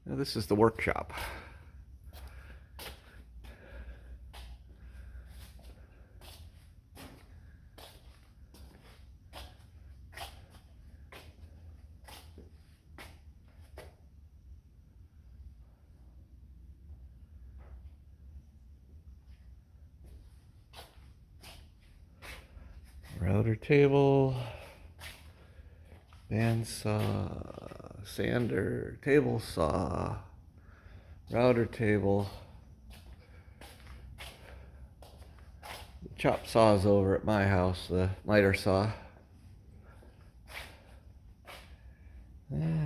Now this is the workshop. Router table, bandsaw, sander, table saw, router table. The chop saw's over at my house, the miter saw.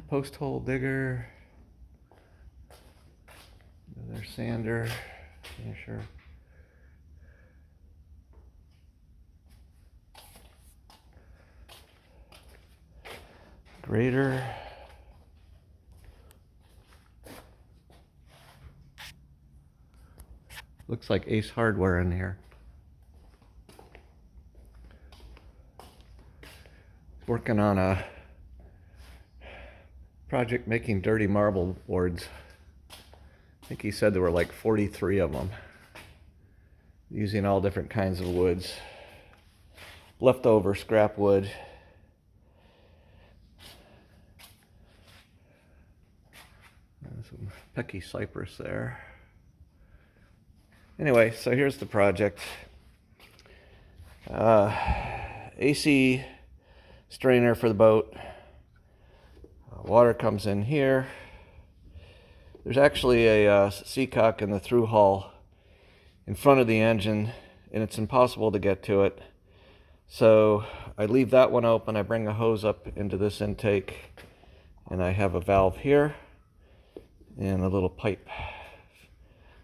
Post hole digger, another sander, finisher. Grater. Looks like Ace Hardware in here. Working on a project making dirty marble boards. I think he said there were like 43 of them. Using all different kinds of woods. Leftover scrap wood. Some Pecky cypress there. Anyway, so here's the project. AC strainer for the boat. Water comes in here. There's actually a seacock in the through hull in front of the engine, and it's impossible to get to it. So I leave that one open. I bring a hose up into this intake, and I have a valve here and a little pipe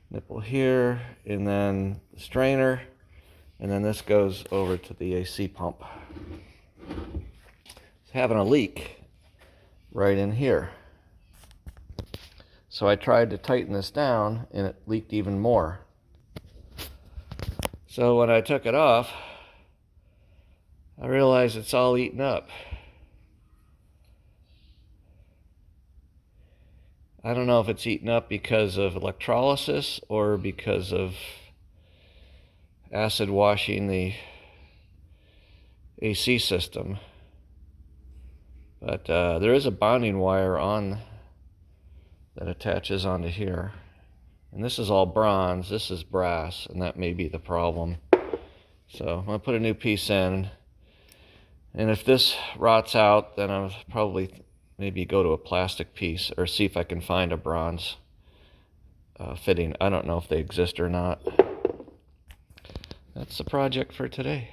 nipple here, and then the strainer, and then this goes over to the AC pump. It's having a leak right in here. So I tried to tighten this down, and it leaked even more. So when I took it off, I realized it's all eaten up. I don't know if it's eaten up because of electrolysis or because of acid washing the AC system. But there is a bonding wire on that attaches onto here. And this is all bronze, this is brass, and that may be the problem. So I'm going to put a new piece in. And if this rots out, then I'll probably maybe go to a plastic piece or see if I can find a bronze fitting. I don't know if they exist or not. That's the project for today.